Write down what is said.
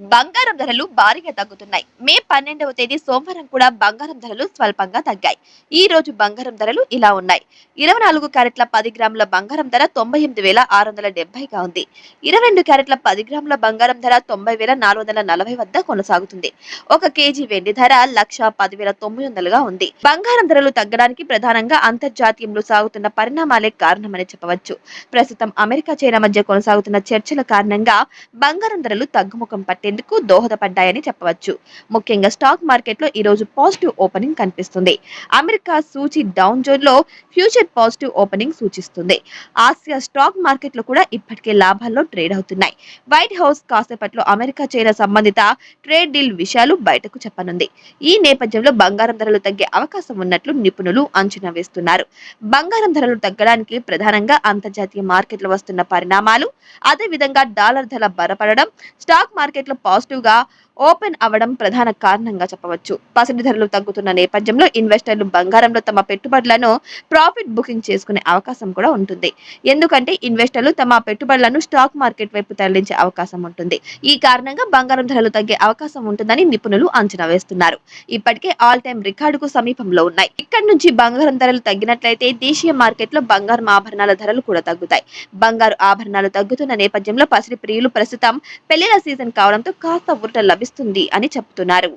బంగారం ధరలు భారీగా తగ్గుతున్నాయి. మే 12వ తేదీ సోమవారం కూడా బంగారం ధరలు స్వల్పంగా తగ్గాయి. ఈ రోజు బంగారం ధరలు ఇలా ఉన్నాయి. 24 క్యారెట్ల 10 గ్రాముల బంగారం ధర 98,670గా ఉంది. 22 క్యారెట్ల 10 గ్రాముల బంగారం ధర 90,440 వద్ద కొనసాగుతుంది. 1 కేజీ వెండి ధర 1,10,900గా ఉంది. బంగారం ధరలు తగ్గడానికి ప్రధానంగా అంతర్జాతీయంలో సాగుతున్న పరిణామాలే కారణమని చెప్పవచ్చు. ప్రస్తుతం అమెరికా చైనా మధ్య కొనసాగుతున్న చర్చల కారణంగా బంగారం ధరలు తగ్గుముఖం పట్టేందుకు దోహదపడ్డాయని చెప్పవచ్చు. ముఖ్యంగా స్టాక్ మార్కెట్ లో ఈ రోజు పాజిటివ్ ఓపెనింగ్ కనిపిస్తుంది. అమెరికా సూచీ డౌన్ జోన్ లో ఫ్యూచర్ పాజిటివ్ ఓపెనింగ్ సూచిస్తుంది. ఆసియా స్టాక్ మార్కెట్ లో కూడా ఇప్పటికే లాభాల్లో ట్రేడ్ అవుతున్నాయి. వైట్ హౌస్ కాసేపట్లో అమెరికా చైనా సంబంధిత ట్రేడ్ డీల్ విషయాలు బయటకు చెప్పనుంది. ఈ నేపథ్యంలో బంగారం ధరలు తగ్గే అవకాశం ఉన్నట్లు నిపుణులు అంచనా వేస్తున్నారు. బంగారం ధరలు తగ్గడానికి ప్రధానంగా అంతర్జాతీయ మార్కెట్లో వస్తున్న పరిణామాలు, అదే విధంగా డాలర్ ధర బలపడడం, స్టాక్ మార్కెట్లో పాజిటివ్ గా ఓపెన్ అవ్వడం ప్రధాన కారణంగా చెప్పవచ్చు. పసిడి ధరలు తగ్గుతున్న నేపథ్యంలో ఇన్వెస్టర్లు బంగారంలో తమ పెట్టుబడులను ప్రాఫిట్ బుకింగ్ చేసుకునే అవకాశం కూడా ఉంటుంది. ఎందుకంటే ఇన్వెస్టర్లు తమ పెట్టుబడులను స్టాక్ మార్కెట్ వైపు తరలించే అవకాశం ఉంటుంది. ఈ కారణంగా బంగారం ధరలు తగ్గే అవకాశం ఉంటుందని నిపుణులు అంచనా వేస్తున్నారు. ఇప్పటికే ఆల్ టైమ్ రికార్డుకు సమీపంలో ఉన్నాయి. ఇక్కడి నుంచి బంగారం ధరలు తగ్గినట్లయితే దేశీయ మార్కెట్లో బంగారం ఆభరణాల ధరలు కూడా తగ్గుతాయి. బంగారు ఆభరణాలు తగ్గుతున్న నేపథ్యంలో పసిడి ప్రియులు ప్రస్తుతం పెళ్లిళ్ల సీజన్ కావడంతో కాస్త ఊరట లభిస్తుంది అని చెబుతున్నారు.